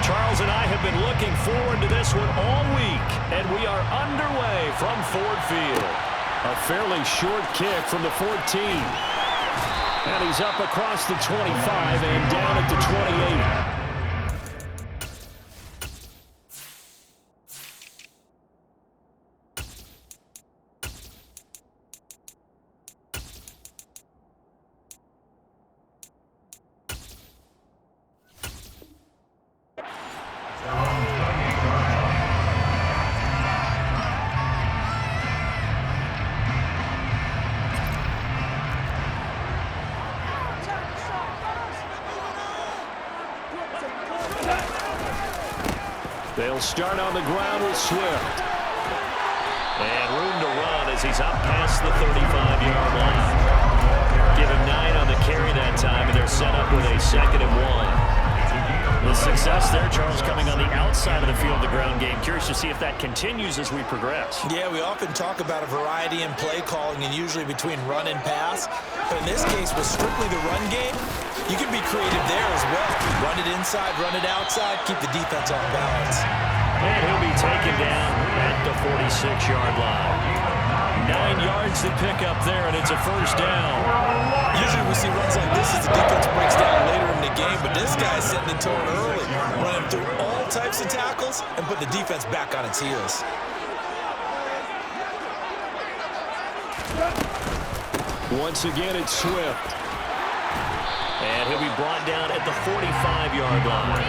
Charles and I have been looking forward to this one all week, and we are underway from Ford Field. A fairly short kick from the 14. And he's up across the 25 and down at the 28. They'll start on the ground with Swift. And room to run as he's up past the 35-yard line. Give him 9 on the carry that time, and they're set up with a 2nd and 1. The success there, Charles, coming on the outside of the field, the ground game. Curious to see if that continues as we progress. Yeah, we often talk about a variety in play calling and usually between run and pass. But in this case, with strictly the run game, you can be creative there as well. Run it inside, run it outside, keep the defense off balance. And he'll be taken down at the 46-yard line. 9 yards to pick up there, and it's a first down. Usually we see runs like this as the defense breaks down later in the game, but this guy's setting the tone early, running through all types of tackles and put the defense back on its heels. Once again, it's Swift. And he'll be brought down at the 45-yard line.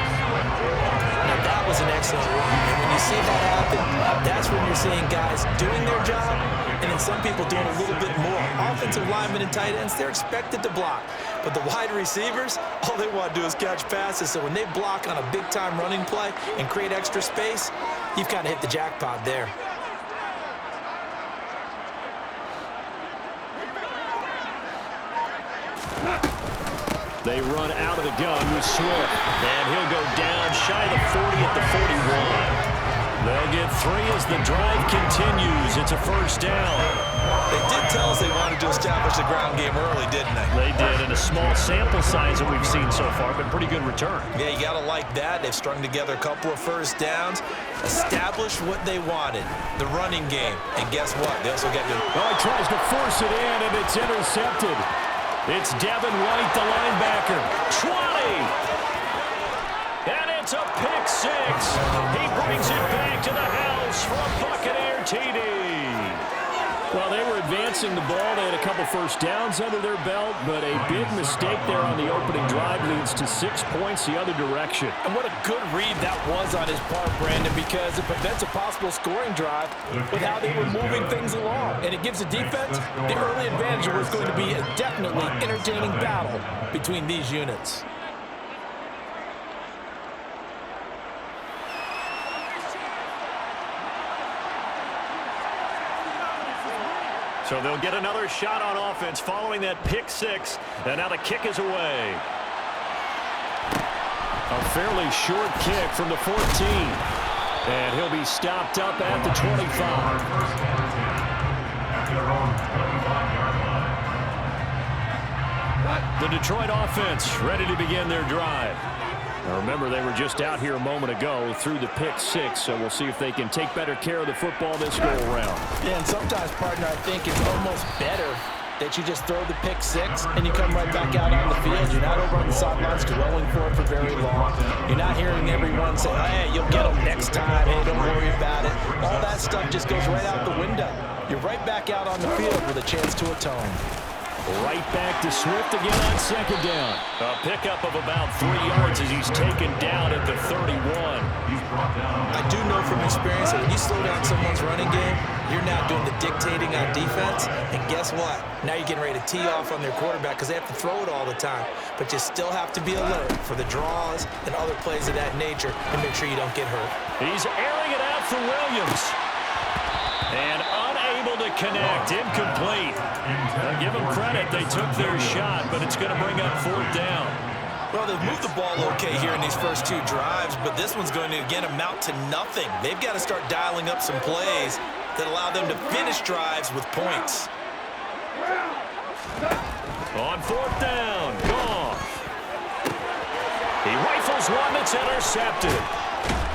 Now that was an excellent run. And when you see that happen, that's when you're seeing guys doing their job and then some people doing a little bit more. Offensive linemen and tight ends, they're expected to block. But the wide receivers, all they want to do is catch passes. So when they block on a big-time running play and create extra space, you've kind of hit the jackpot there. They run out of the gun with Swift. And he'll go down shy of the 40 at the 41. They'll get 3 as the drive continues. It's a first down. They did tell us they wanted to establish the ground game early, didn't they? They did, in a small sample size that we've seen so far, but pretty good return. Yeah, you got to like that. They've strung together a couple of first downs, established what they wanted, the running game. And guess what? They also got to... Oh, he tries to force it in, and it's intercepted. It's Devin White, the linebacker. 20! And it's a pick 6. He brings it back to the house for a Buccaneer TD. Well, they were advancing the ball. They had a couple first downs under their belt, but a big mistake there on the opening drive leads to 6 points the other direction. And what a good read that was on his part, Brandon, because it prevents a possible scoring drive with how they were moving things along. And it gives the defense the early advantage of what's going to be a definitely entertaining battle between these units. So they'll get another shot on offense following that pick 6, and now the kick is away. A fairly short kick from the 14, and he'll be stopped up at the 25. The Detroit offense ready to begin their drive. Now remember, they were just out here a moment ago through the pick 6, so we'll see if they can take better care of the football this go-around. Yeah, and sometimes, partner, I think it's almost better that you just throw the pick 6 and you come right back out on the field. You're not over on the sidelines dwelling for it for very long. You're not hearing everyone say, hey, you'll get them next time. Hey, don't worry about it. All that stuff just goes right out the window. You're right back out on the field with a chance to atone. Right back to Swift again on 2nd down. A pickup of about 3 yards as he's taken down at the 31. I do know from experience that when you slow down someone's running game, you're now doing the dictating on defense. And guess what? Now you're getting ready to tee off on their quarterback because they have to throw it all the time. But you still have to be alert for the draws and other plays of that nature and make sure you don't get hurt. He's airing it out for Williams. And unable to connect. Incomplete. Now give them credit. They took their shot, but it's going to bring up 4th down. Well, they've moved the ball okay here in these first 2 drives, but this one's going to, again, amount to nothing. They've got to start dialing up some plays that allow them to finish drives with points. On 4th down, Goff. He rifles Fires one that's intercepted.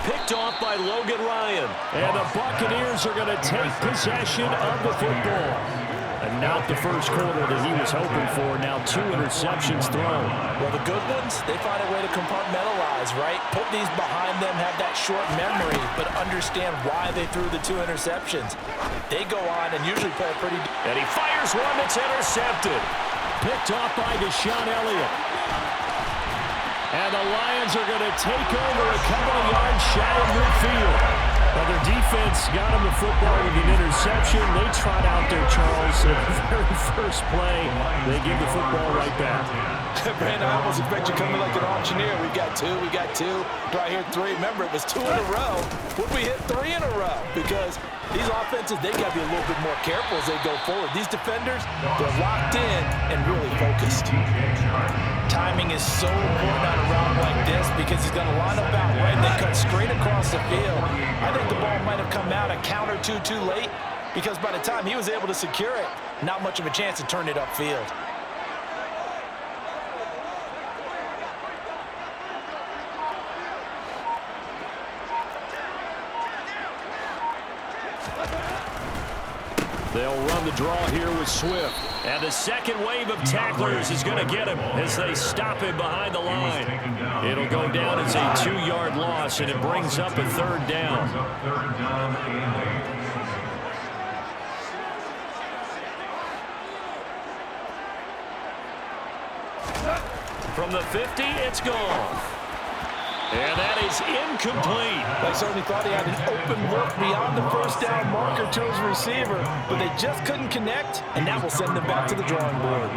Picked off by Logan Ryan. And the Buccaneers are going to take possession of the football. And not the first quarter that he was hoping for. Now 2 interceptions thrown. Well, the good ones, they find a way to compartmentalize, right? Put these behind them, have that short memory, but understand why they threw the 2 interceptions. They go on and usually play a pretty... And he fires one that's intercepted. Picked off by Deshaun Elliott. And the Lions are going to take over a couple of yards shy of midfield. Well, their defense got him the football with an interception. They trot out there, Charles, at the very first play. They give the football right back. Brandon, I almost expect you coming like an auctioneer. We got 2, we got 2. Do I hear 3? Remember, it was 2 in a row. Would we hit 3 in a row? Because these offenses, they got to be a little bit more careful as they go forward. These defenders, they're locked in and really focused. Timing is so important on a route like this because he's going to line up out right and then cut straight across the field. I think the ball might have come out a count or 2 too late because by the time he was able to secure it, not much of a chance to turn it upfield. They'll run the draw here with Swift. And the second wave of tacklers is going to get him as they stop him behind the line. It'll go down as a 2-yard loss, and it brings up a 3rd down. From the 50, it's gone. And that is incomplete. They certainly thought he had an open look beyond the first down marker to his receiver, but they just couldn't connect, and that will send them back to the drawing board.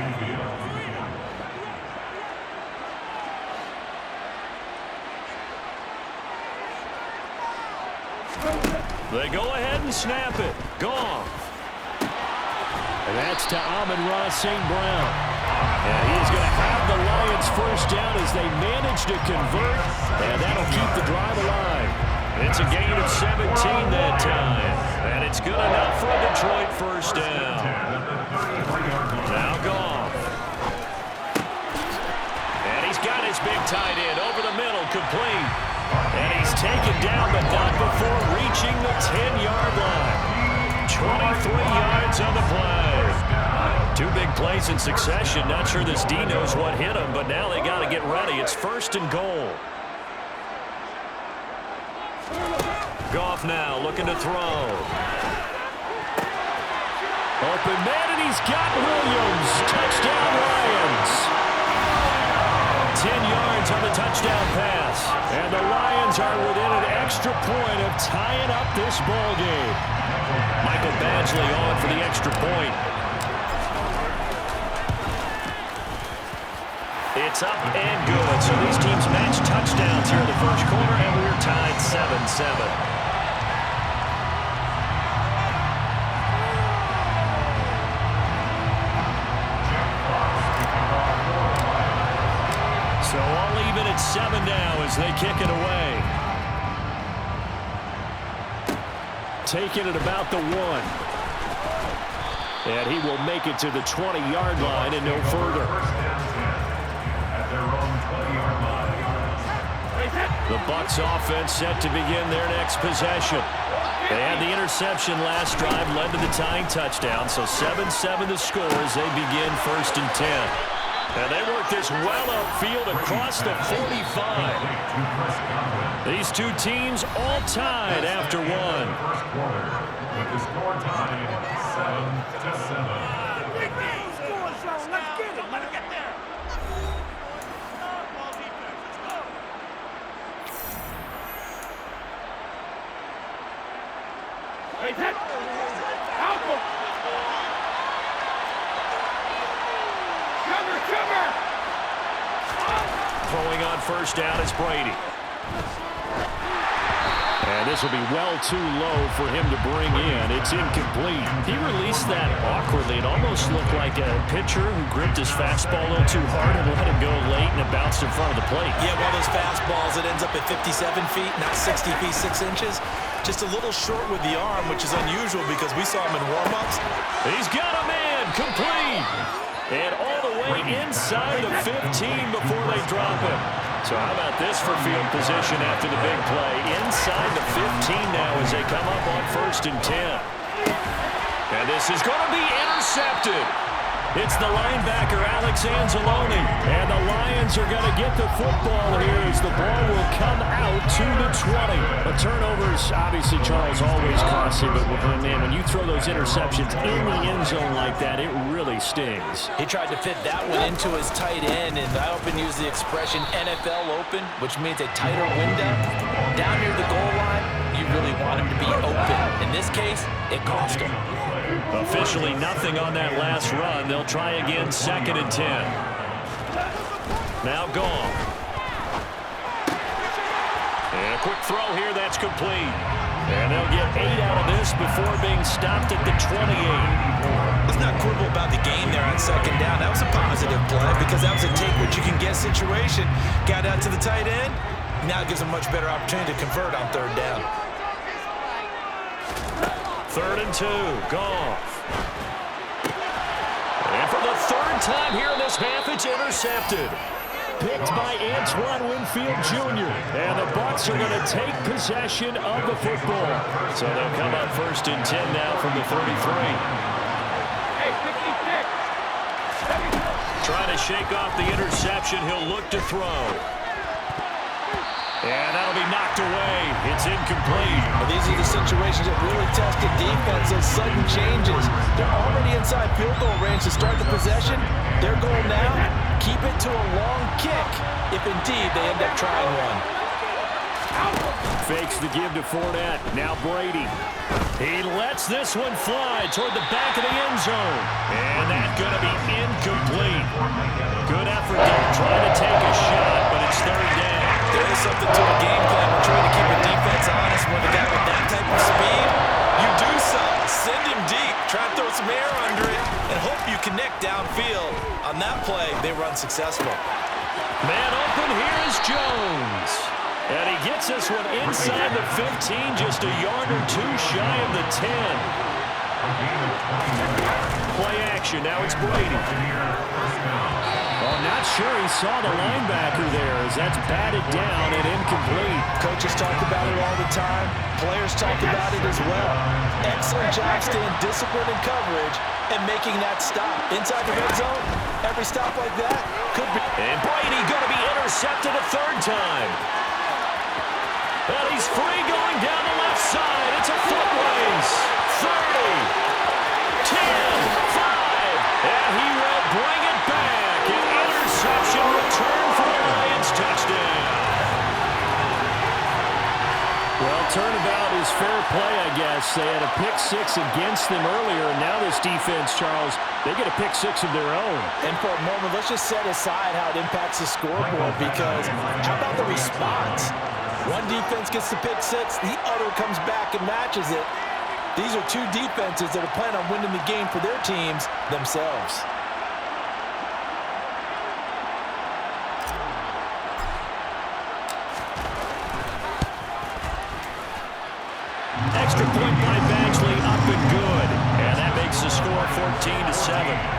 They go ahead and snap it. Gone. And that's to Amon-Ra St. Brown. And he is going to have the Lions first down as they manage to convert, and that'll keep the drive alive. It's a gain of 17 that time, and it's good enough for a Detroit first down. Now Goff. And he's got his big tight end over the middle, complete. And he's taken down, but not before reaching the 10-yard line. 23 yards on the play. 2 big plays in succession. Not sure this D knows what hit him, but now they got to get ready. It's 1st and goal. Goff now looking to throw. Open man, and he's got Williams. Touchdown Lions. 10 yards on the touchdown pass. And the Lions are within an extra point of tying up this ball game. Michael Badgley on for the extra point. It's up and good. So these teams match touchdowns here in the first quarter, and we're tied 7-7. So all even at 7 now as they kick it away. Taking it about the 1. And he will make it to the 20-yard line and no further. The Bucs offense set to begin their next possession. They had the interception last drive, led to the tying touchdown, so 7-7 the score as they begin 1st and 10. And they work this well upfield across the 45. These 2 teams all tied after 1. With the score tied 7-7. Let's get it. Let's get there. Hey, Ted. Help him. Cover. Throwing on first down is Brady. And this will be well too low for him to bring in. It's incomplete. He released that awkwardly. It almost looked like a pitcher who gripped his fastball a little too hard and let him go late, and it bounced in front of the plate. Yeah, one of those fastballs that ends up at 57 feet, not 60 feet, 6 inches. Just a little short with the arm, which is unusual because we saw him in warm-ups. He's got a man, complete. And all the way inside the 15 before they drop him. So how about this for field position after the big play? Inside the 15 now as they come up on 1st and 10. And this is going to be intercepted. It's the linebacker, Alex Anzalone. And the Lions are going to get the football here as the ball will come out to the 20. But turnovers, obviously, Charles, always costly. But, man, when you throw those interceptions in the end zone like that, it really stings. He tried to fit that one into his tight end, and I often use the expression NFL open, which means a tighter window. Down near the goal line, you really want him to be open. In this case, it cost him. Officially nothing on that last run. They'll try again, 2nd and 10. Now gone. And a quick throw here, that's complete. And they'll get 8 out of this before being stopped at the 28. Let's not quibble about the game there on 2nd down. That was a positive play because that was a take-what-you-can-get situation. Got out to the tight end. Now it gives them a much better opportunity to convert on 3rd down. 3rd and 2, Goff. And for the 3rd time here in this half, it's intercepted. Picked by Antoine Winfield Jr. And the Bucs are going to take possession of the football. So they'll come up 1st and 10 now from the 33. Hey, 56. Trying to shake off the interception. He'll look to throw. And that'll be knocked away. It's incomplete. Well, these are the situations that really test the defense, those sudden changes. They're already inside field goal range to start the possession. Their goal now, keep it to a long kick, if indeed they end up trying one. Fakes the give to Fournette. Now Brady. He lets this one fly toward the back of the end zone. And that's going to be incomplete. Good effort there, trying to take a shot, but it's 3rd down. There is something to a game plan. We're trying to keep a defense honest when a guy with that type of speed, you do so. Send him deep. Try to throw some air under it and hope you connect downfield. On that play, they were unsuccessful. Man open, here is Jones. And he gets this one inside the 15, just a yard or 2 shy of the 10. Play action, now it's Brady. Well, not sure he saw the linebacker there as that's batted down and incomplete. Coaches talk about it all the time. Players talk about it as well. Excellent job staying disciplined in coverage and making that stop. Inside the red zone, every stop like that could be. And Brady going to be intercepted a 3rd time. And he's free going down the left side. It's a foot race. 30, 10, 5, and he will bring it back. An interception return for the Lions touchdown. Well, turnabout is fair play, I guess. They had a pick 6 against them earlier, and now this defense, Charles, they get a pick 6 of their own. And for a moment, let's just set aside how it impacts the scoreboard, because how about the response? One defense gets the pick 6, the other comes back and matches it. These are 2 defenses that are planning on winning the game for their teams themselves. Extra point by Badgley, up and good. And that makes the score 14-7.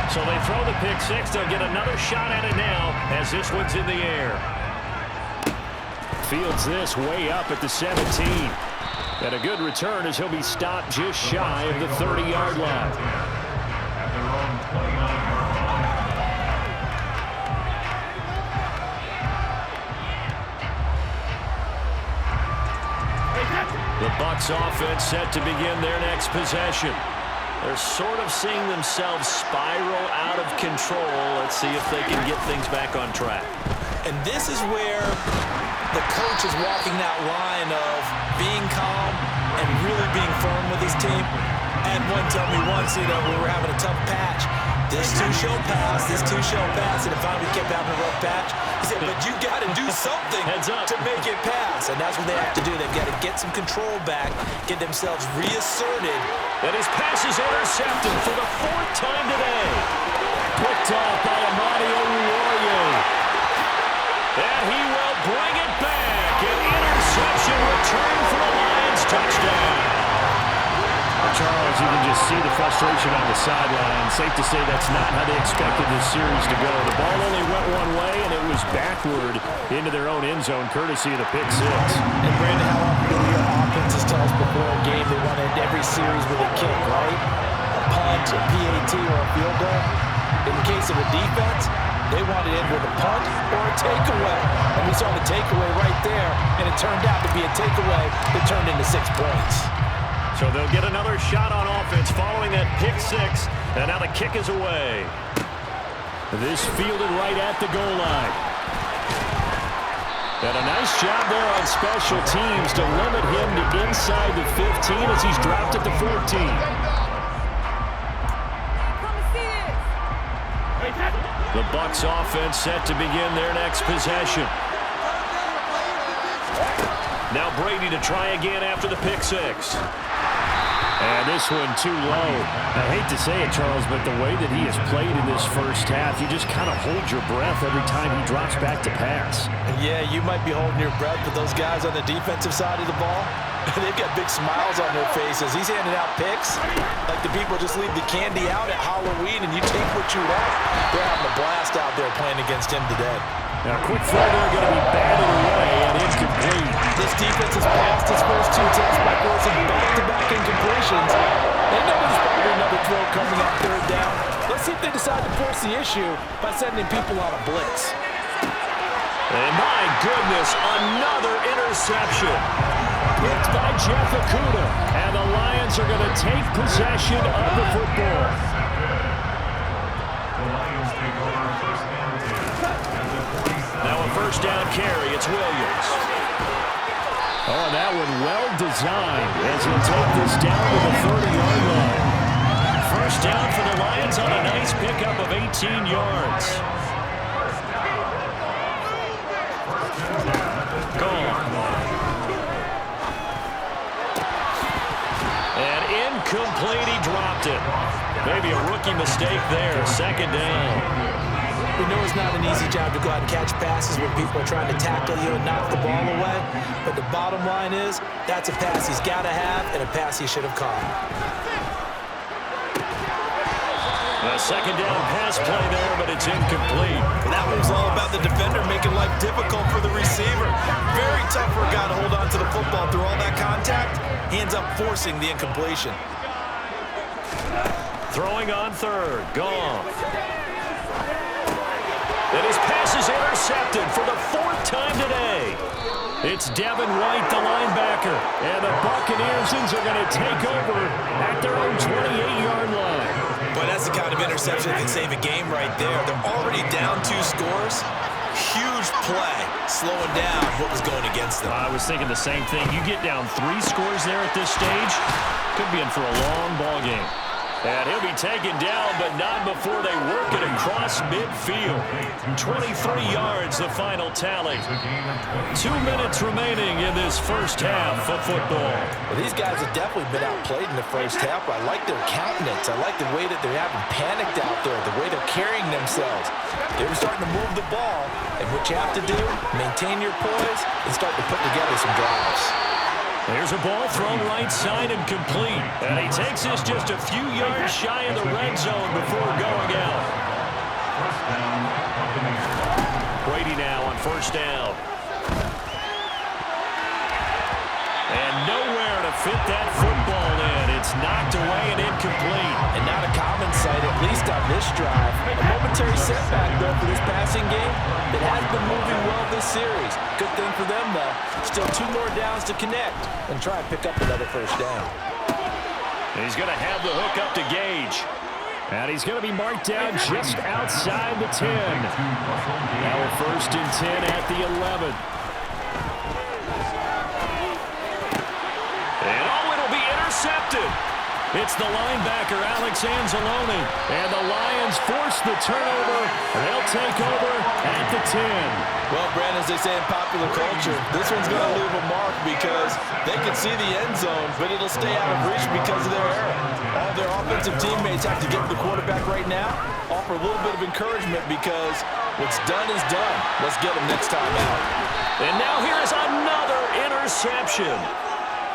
So they throw the pick 6. They'll get another shot at it now as this one's in the air. Fields this way up at the 17. And a good return as he'll be stopped just shy of the 30-yard line. The Bucs offense set to begin their next possession. They're sort of seeing themselves spiral out of control. Let's see if they can get things back on track. And this is where the coach is walking that line of being calm and really being firm with his team. And one told me once, we were having a tough patch. This too shall pass, and it finally kept having a rough patch. He sees it, but you got to do something to make it pass. And that's what they have to do. They've got to get some control back, get themselves reasserted. And his pass is intercepted for the 4th time today. Picked off by Amadi Oruwariye. And he will bring it back. An interception return for the Lions. Touchdown. Charles, you can just see the frustration on the sideline. Safe to say that's not how they expected this series to go. The ball only went one way, and it was backward into their own end zone, courtesy of the pick six. And Brandon, how often do the offenses tell us before a game they want to end every series with a kick, right? A punt, a PAT, or a field goal. In the case of a defense, they want to end with a punt or a takeaway. And we saw the takeaway right there, and it turned out to be a takeaway that turned into 6 points. So they'll get another shot on offense following that pick six. And now the kick is away. This fielded right at the goal line. And a nice job there on special teams to limit him to inside the 15 as he's dropped at the 14. The Bucs offense set to begin their next possession. Now Brady to try again after the pick six. And this one too low. I hate to say it, Charles, but the way that he has played in this first half, you just kind of hold your breath every time he drops back to pass. Yeah, you might be holding your breath, but those guys on the defensive side of the ball, they've got big smiles on their faces. He's handing out picks like the people just leave the candy out at Halloween and you take what you want. They're having a blast out there playing against him today. Now, quick throw there going to be batted away and incomplete. This defense has passed its first 2 tests by forcing back-to-back incompletions. They know there's probably another throw coming on 3rd down. Let's see if they decide to force the issue by sending people on a blitz. And my goodness, another interception. Picked by Jeff Okudah. And the Lions are going to take possession of the football. The Lions take over first down 10. Now a first down carry, it's Williams. Oh, that one well designed as he'll take this down to the 30-yard line. First down for the Lions on a nice pickup of 18 yards. Gone. And incomplete, he dropped it. Maybe a rookie mistake there, 2nd down. We know it's not an easy job to go out and catch passes when people are trying to tackle you and knock the ball away. But the bottom line is, that's a pass he's got to have and a pass he should have caught. A 2nd down pass play there, but it's incomplete. That one's all about the defender making life difficult for the receiver. Very tough for a guy to hold on to the football through all that contact. He ends up forcing the incompletion. Throwing on 3rd, gone. And his pass is intercepted for the 4th time today. It's Devin White, the linebacker. And the Buccaneers are going to take over at their own 28-yard line. Boy, that's the kind of interception that can save a game right there. They're already down 2 scores. Huge play, slowing down what was going against them. I was thinking the same thing. You get down 3 scores there at this stage, could be in for a long ball game. And he'll be taken down, but not before they work it across midfield. 23 yards, the final tally. 2 minutes remaining in this first half of football. Well, these guys have definitely been outplayed in the first half. I like their countenance. I like the way that they're having panicked out there, the way they're carrying themselves. They're starting to move the ball, and what you have to do, maintain your poise and start to put together some drives. There's a ball thrown right side and complete. And he takes this just a few yards shy of the red zone before going out. First down, Buccaneers. Brady now on first down. And nowhere to fit that football in. It's knocked away and incomplete. And not a common sight, at least on this drive. A momentary setback, though, for this passing game that has been moving well this series. Good thing for them, though. Still 2 more downs to connect and try and pick up another first down. And he's going to have the hook up to Gage. And he's going to be marked down just outside the 10. Now a 1st and 10 at the 11. And oh, it'll be intercepted. It's the linebacker, Alex Anzalone. And the Lions force the turnover. They'll take over at the 10. Well, Brandon, as they say in popular culture, this one's going to leave a mark because they can see the end zone, but it'll stay out of reach because of their error. All their offensive teammates have to get to the quarterback right now, offer a little bit of encouragement because what's done is done. Let's get them next time out. And now here is another interception.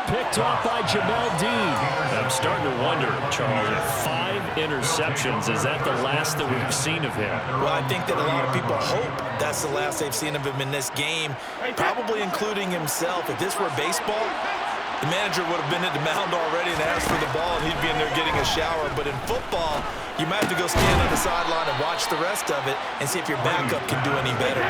Picked off by Jamel Dean. I'm starting to wonder, Charles, if 5 interceptions, is that the last that we've seen of him? Well, I think that a lot of people hope that's the last they've seen of him in this game, probably including himself. If this were baseball, the manager would have been at the mound already and asked for the ball, and he'd be in there getting a shower. But in football, you might have to go stand on the sideline and watch the rest of it and see if your backup can do any better.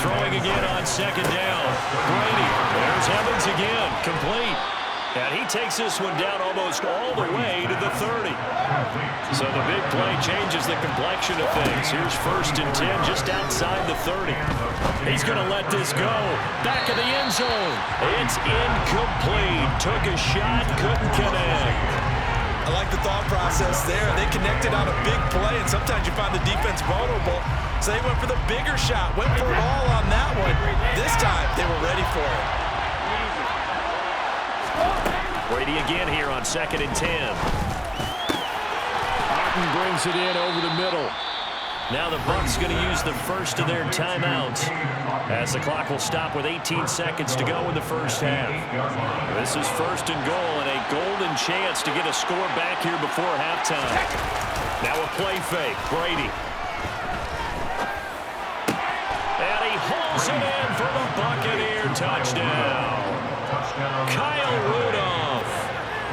Throwing again on second down. Brady. There's Evans again. Complete. And he takes this one down almost all the way to the 30. So the big play changes the complexion of things. Here's 1st and 10 just outside the 30. He's going to let this go. Back of the end zone. It's incomplete. Took a shot, couldn't connect. I like the thought process there. They connected on a big play, and sometimes you find the defense vulnerable. So they went for the bigger shot, went for it all on that one. This time, they were ready for it. Brady again here on 2nd and 10. Martin brings it in over the middle. Now the Bucs going to use the first of their timeouts as the clock will stop with 18 seconds to go in the first half. This is 1st and goal and a golden chance to get a score back here before halftime. Now a play fake. Brady. And he hauls it in for the Buccaneer touchdown. Kyle Rudolph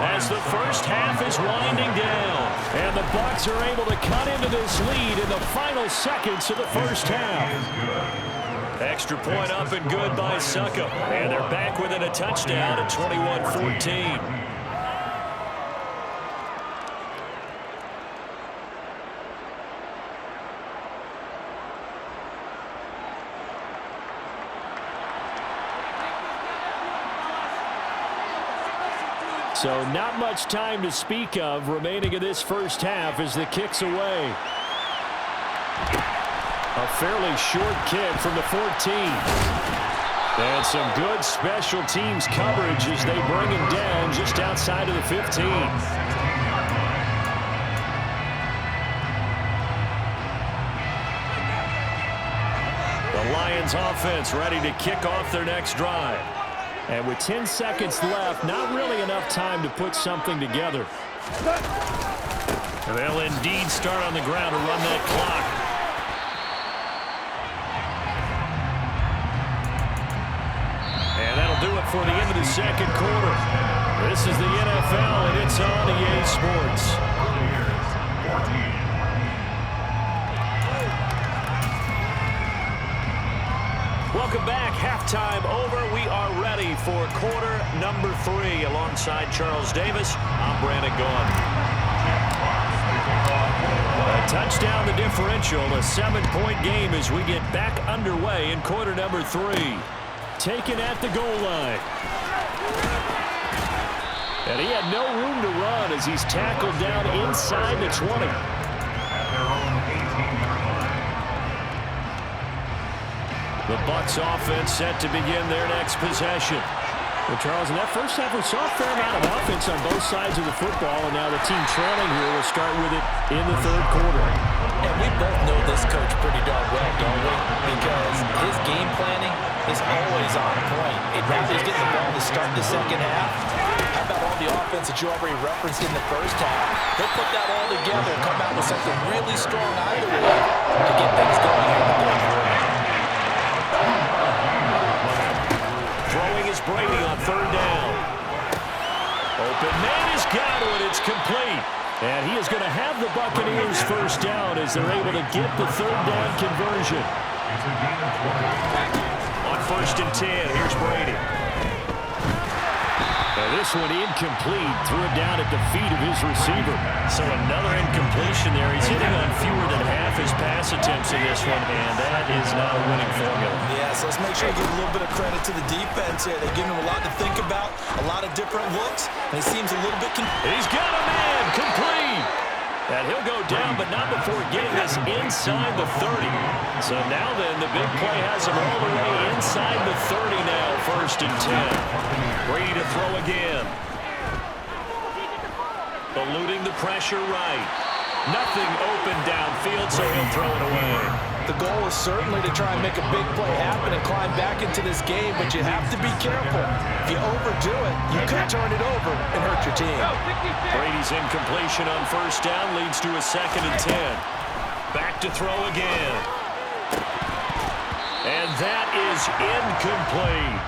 as the first half is winding down. And the Bucs are able to cut into this lead in the final seconds of the first half. Extra point up and good by Succop. And they're back within a touchdown at 21-14. So not much time to speak of remaining in this first half as the kick's away. A fairly short kick from the 14. And some good special teams coverage as they bring him down just outside of the 15. The Lions offense ready to kick off their next drive. And with 10 seconds left, not really enough time to put something together. And they'll indeed start on the ground to run that clock. And that'll do it for the end of the second quarter. This is the NFL, and it's on EA Sports. Welcome back. Halftime over. We are ready for quarter number 3. Alongside Charles Davis, I'm Brandon Gaudin. A touchdown the differential. A 7-point game as we get back underway in quarter number 3. Taken at the goal line. And he had no room to run as he's tackled down inside the 20. The Bucs offense set to begin their next possession. Well, Charles, in that first half, we saw a fair amount of offense on both sides of the football, and now the team trailing here will start with it in the third quarter. And we both know this coach pretty darn well, don't we? Because his game planning is always on point. And now he's getting the ball to start the second half. How about all the offense that you already referenced in the first half? He'll put that all together and come out with something really strong either way to get things going here in the third quarter. Throwing is Brady on third down. Open man is Godwin. It's complete. And he is going to have the Buccaneers first down as they're able to get the third down conversion. On 1st and 10, here's Brady. And This one incomplete. Threw it down at the feet of his receiver. So another incompletion there. He's hitting on fewer than half his pass attempts in this one, and that is not a winning formula. Yeah, so let's make sure we give a little bit of credit to the defense here. They're giving him a lot to think about, a lot of different looks, and he seems a little bit... He's got a man, complete. And he'll go down, but not before getting this inside the 30. So now then, the big play has him all the way inside the 30 now, 1st and 10. Brady to throw again. Eluding the pressure right. Nothing open downfield, so he'll throw it away. The goal is certainly to try and make a big play happen and climb back into this game, but you have to be careful. If you overdo it, you could turn it over and hurt your team. Brady's incompletion on 1st down leads to a 2nd and 10. Back to throw again. And that is incomplete.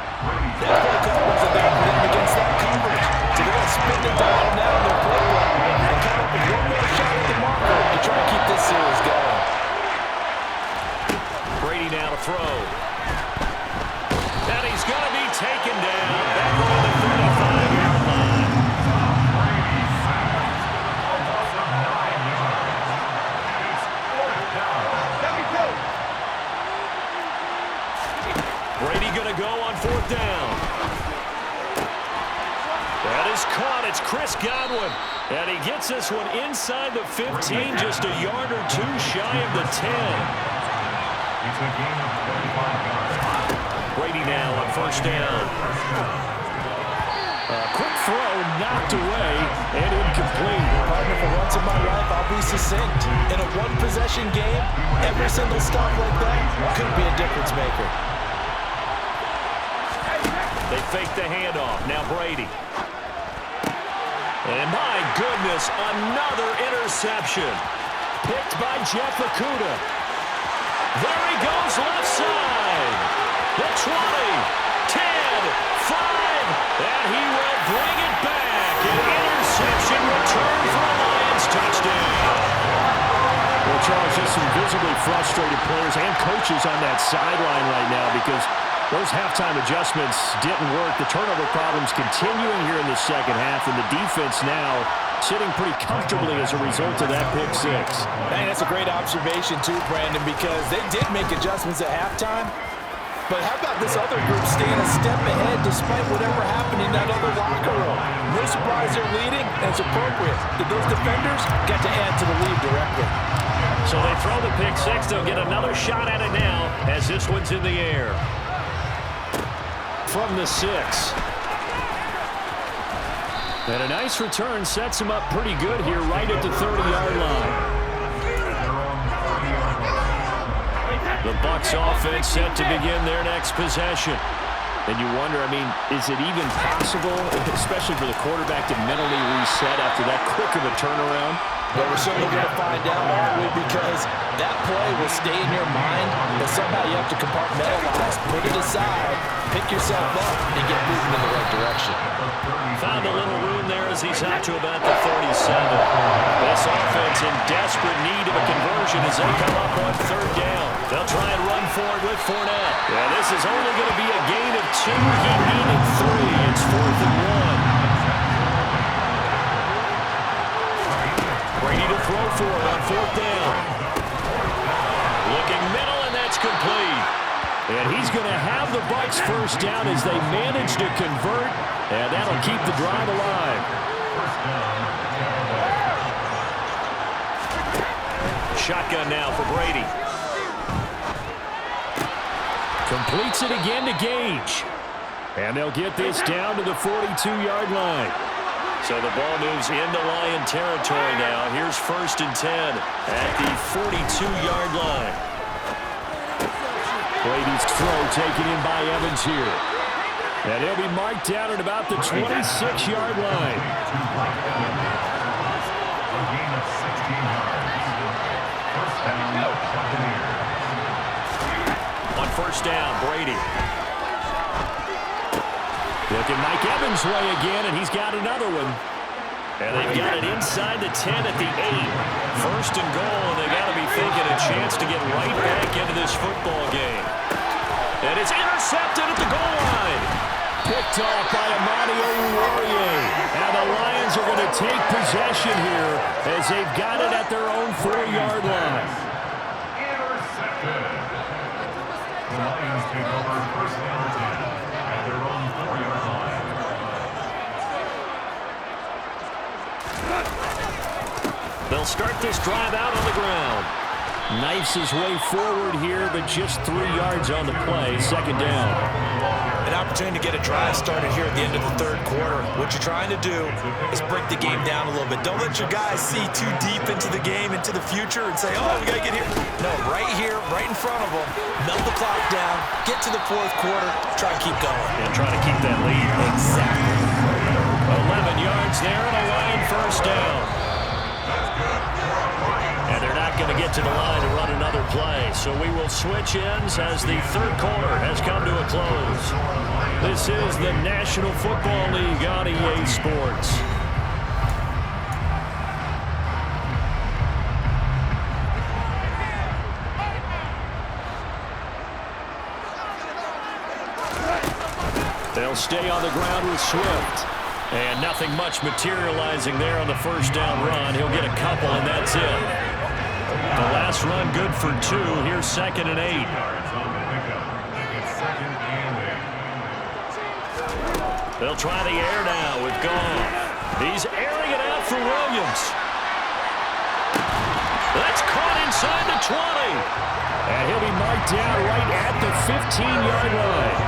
That play call was about them against that coverage. So they're going to spin the dial now in their playbook and come up with one more shot at the marker to try and keep this series going. Brady now to throw. And he's going to be taken down. Back on the 35-yard line. Brady going to go on 4th down. That is caught. It's Chris Godwin. And he gets this one inside the 15, just a yard or two shy of the 10. Brady now on 1st down. Quick throw knocked away and incomplete. Partner, for once in my life, I'll be succinct. In a one-possession game, every single stop like that could be a difference maker. They fake the handoff. Now Brady. And my goodness, another interception. Picked by Jeff Okudah. There he goes left side. The 20, 10, 5, and he will bring it back. An interception return for a Lions touchdown. Well, Charles, just some visibly frustrated players and coaches on that sideline right now because those halftime adjustments didn't work. The turnover problems continuing here in the second half, and the defense now sitting pretty comfortably as a result of that pick 6. Man, that's a great observation too, Brandon, because they did make adjustments at halftime. But how about this other group staying a step ahead despite whatever happened in that other locker room? No surprise they're leading, and it's appropriate that those defenders got to add to the lead directly. So they throw the pick 6. They'll get another shot at it now as this one's in the air. From the 6. And a nice return sets him up pretty good here right at the 30-yard line. The Bucs offense set to begin their next possession. And you wonder, I mean, is it even possible, especially for the quarterback, to mentally reset after that quick of a turnaround? But we're certainly going to find out, aren't we? Because that play will stay in your mind, but somehow you have to compartmentalize, put it aside, pick yourself up, and get moving in the right direction. Found a little room there as he's out to about the 37. This offense in desperate need of a conversion as they come up on 3rd down. They'll try and run forward with Fournette. Yeah, this is only going to be a gain of 2. He needed 3. It's 4th and 1. Brady to throw for it on 4th down. Looking middle, and that's complete. And he's going to have the Bucs 1st down as they manage to convert, and that'll keep the drive alive. Shotgun now for Brady. Completes it again to Gage. And they'll get this down to the 42-yard line. So the ball moves into Lion territory now. Here's 1st and 10 at the 42-yard line. Brady's throw taken in by Evans here. And he'll be marked down at about the 26-yard line. On 1st down, Brady. Looking Mike Evans' way again, and he's got another one. And they've got it inside the 10 at the 8. 1st and goal, and they got to be thinking a chance to get right back into this football game. And it's intercepted at the goal line. Picked picked off by Amadi Oruwariye. And the Lions are going to take possession here as they've got it at their own 4-yard line. Intercepted. The Lions take over first down 10 at their own 4-yard line. They'll start this drive out on the ground. Knifes his way forward here, but just 3 yards on the play. Second down. An opportunity to get a drive started here at the end of the third quarter. What you're trying to do is break the game down a little bit. Don't let your guys see too deep into the game, into the future, and say, oh, we got to get here. No, right here, right in front of them. Melt the clock down, get to the fourth quarter, try to keep going. And try to keep that lead. Exactly. 11 yards there and a Lion first down. And they're not going to get to the line to run another play. So we will switch ends as the third quarter has come to a close. This is the National Football League on EA Sports. They'll stay on the ground with Swift. And nothing much materializing there on the first down run. He'll get a couple, and that's it. The last run good for 2. Here's 2nd and 8. They'll try the air now with Goff. He's airing it out for Williams. That's caught inside the 20. And he'll be marked down right at the 15-yard line.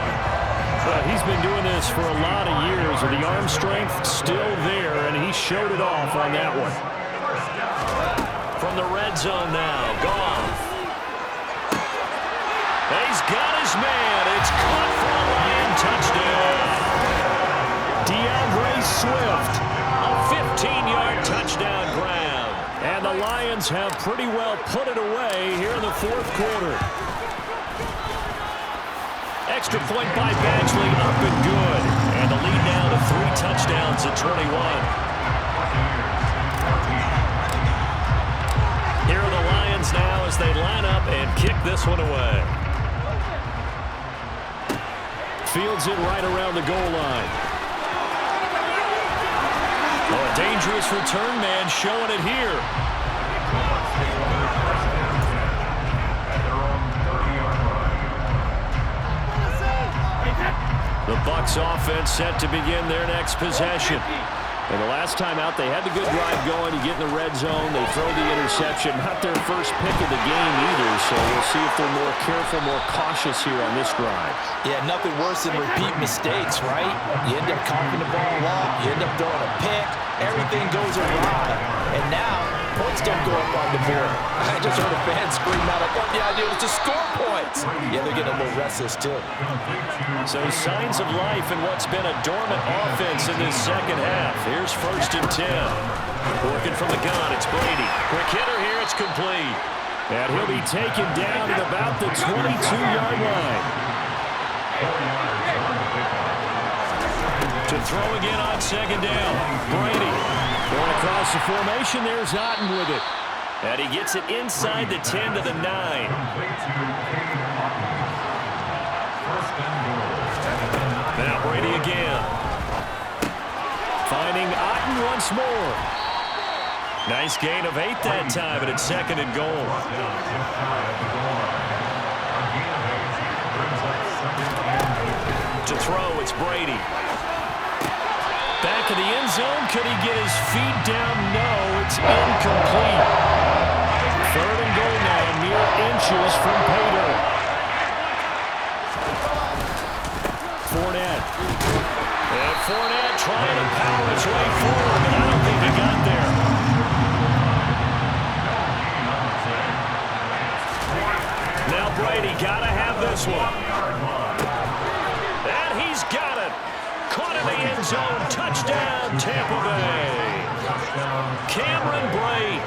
Well, he's been doing this for a lot of years, with the arm strength still there, and he showed it off on that one. From the red zone now, Goff. He's got his man. It's caught for a Lion touchdown. DeAndre Swift, a 15-yard touchdown grab. And the Lions have pretty well put it away here in the fourth quarter. Extra point by Badgley, up and good. And the lead now to 3 touchdowns at 21. Here are the Lions now as they line up and kick this one away. Fields it right around the goal line. Oh, a dangerous return man showing it here. The Bucs offense set to begin their next possession. And the last time out, they had the good drive going. You get in the red zone, they throw the interception. Not their first pick of the game either, so we'll see if they're more careful, more cautious here on this drive. Yeah, nothing worse than repeat mistakes, right? You end up coughing the ball up, you end up throwing a pick, everything goes awry. And now, points don't go up on the board. I just heard a fan scream out, I thought the idea was to score points. Yeah, they're getting a little restless, too. So signs of life in what's been a dormant offense in this second half. Here's 1st and 10. Working from the gun, it's Brady. Quick hitter here, it's complete. And he'll be taken down at about the 22-yard line. To throw again on 2nd down. Brady going across the formation. There's Otten with it. And he gets it inside the 10 to the 9. Now Brady again. Finding Otten once more. Nice gain of 8 that time, and it's 2nd and goal. To throw, it's Brady. Back in the end zone. Could he get his feet down? No, it's incomplete. 3rd and goal now, mere inches from Pater. Fournette. And Fournette trying to power his way forward, but I don't think he got there. Now Brady got to have this one. And he's got it. Caught in the end zone. Touchdown, Tampa Bay. Cameron Brate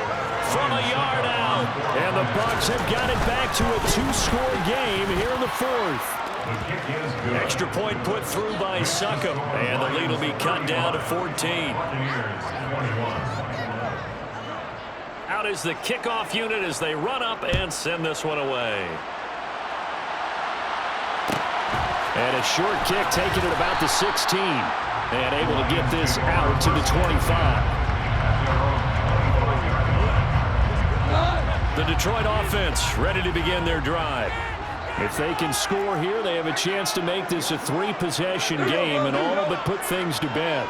from a yard out. And the Bucs have got it back to a 2-score game here in the 4th. Extra point put through by Succop. And the lead will be cut down to 14. Out is the kickoff unit as they run up and send this one away. And a short kick taken at about the 16. And able to get this out to the 25. The Detroit offense ready to begin their drive. If they can score here, they have a chance to make this a 3-possession game and all but put things to bed.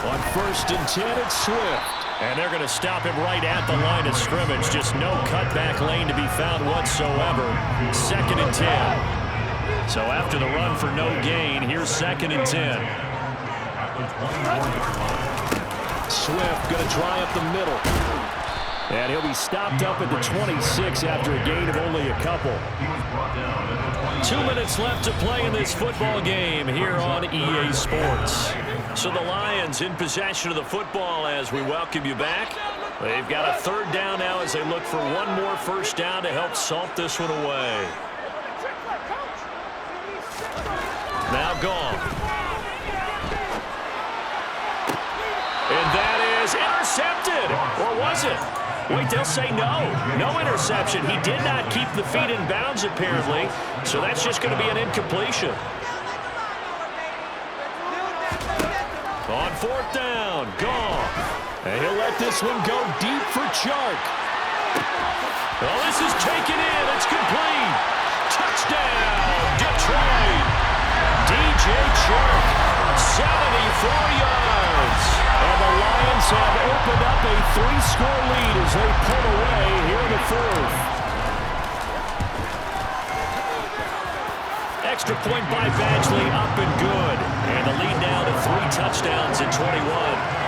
On 1st and 10, it's Swift. And they're going to stop him right at the line of scrimmage. Just no cutback lane to be found whatsoever. 2nd and 10. So after the run for no gain, here's 2nd and 10. Swift going to try up the middle. And he'll be stopped up at the 26 after a gain of only a couple. 2 minutes left to play in this football game here on EA Sports. So the Lions in possession of the football as we welcome you back. They've got a 3rd down now as they look for one more 1st down to help salt this one away. Now gone. And that is intercepted. Or was it? Wait, they'll say no. No interception. He did not keep the feet in bounds, apparently. So that's just going to be an incompletion. On 4th down, Goff. And he'll let this one go deep for Chark. Well, this is taken in. It's complete. Touchdown, Detroit. DJ Chark, 74 yards. And the Lions have opened up a 3-score lead as they pull away here in the 4th. Extra point by Badgley, up and good. And the lead now to 3 touchdowns at 21.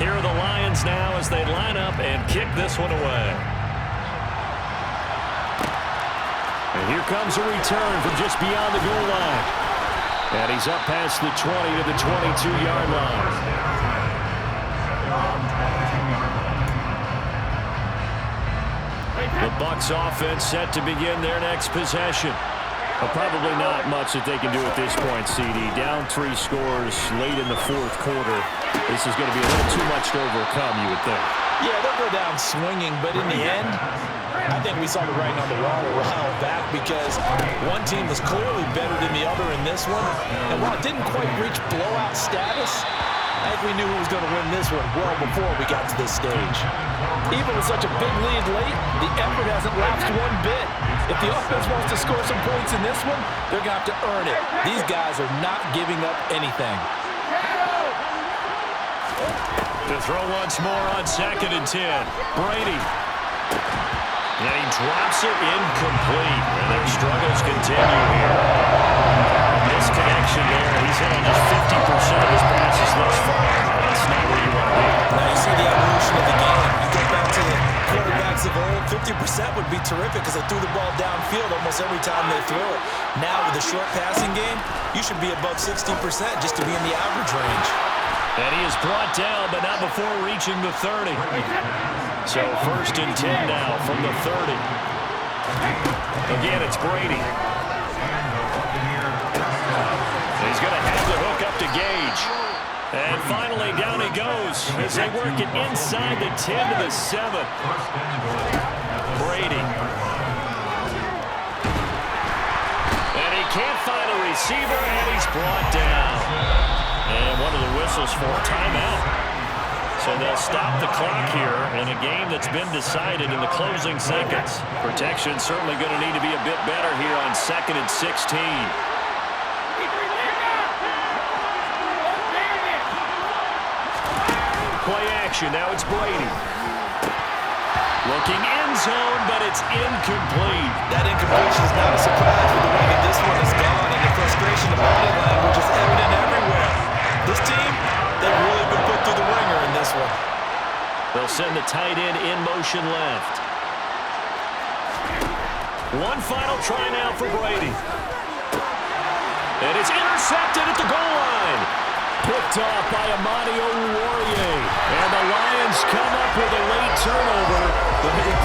Here are the Lions now as they line up and kick this one away. And here comes a return from just beyond the goal line. And he's up past the 20 to the 22-yard line. The Bucs offense set to begin their next possession. Well, probably not much that they can do at this point, CD. Down 3 scores late in the 4th quarter. This is going to be a little too much to overcome, you would think. Yeah, they'll go down swinging, but in the end, I think we saw the writing on the wall a while back because one team was clearly better than the other in this one. And while it didn't quite reach blowout status, I think we knew who was going to win this one well before we got to this stage. Even with such a big lead late, the effort hasn't lapsed one bit. If the offense wants to score some points in this one, they're going to have to earn it. These guys are not giving up anything. To throw once more on 2nd and 10. Brady. And he drops it incomplete. And their struggles continue here. Disconnection there. He's hit on just 50% of his passes thus far. That's not where you want to be. Now you see the evolution of the game. You go back to the quarterbacks of old, 50% would be terrific because they threw the ball downfield almost every time they threw it. Now with the short passing game, you should be above 60% just to be in the average range. And he is brought down, but not before reaching the 30. So 1st and 10 now from the 30. Again, it's Brady. He's going to have the hook up to Gage. And finally, down he goes as they work it inside the 10 to the 7. Brady. And he can't find a receiver, and he's brought down. And one of the whistles for a timeout. So they'll stop the clock here in a game that's been decided in the closing seconds. Protection certainly going to need to be a bit better here on 2nd and 16. Play action. Now it's Brady. Looking end zone, but it's incomplete. That incompletion is not a surprise with the way that this one is gone, and the frustration of body language is evident everywhere. This team, they've really been put through the ringer in this one. They'll send the tight end in motion left. One final try now for Brady. And it's intercepted at the goal line. Picked off by Amani Oruwariye. And the Lions come up with a late turnover.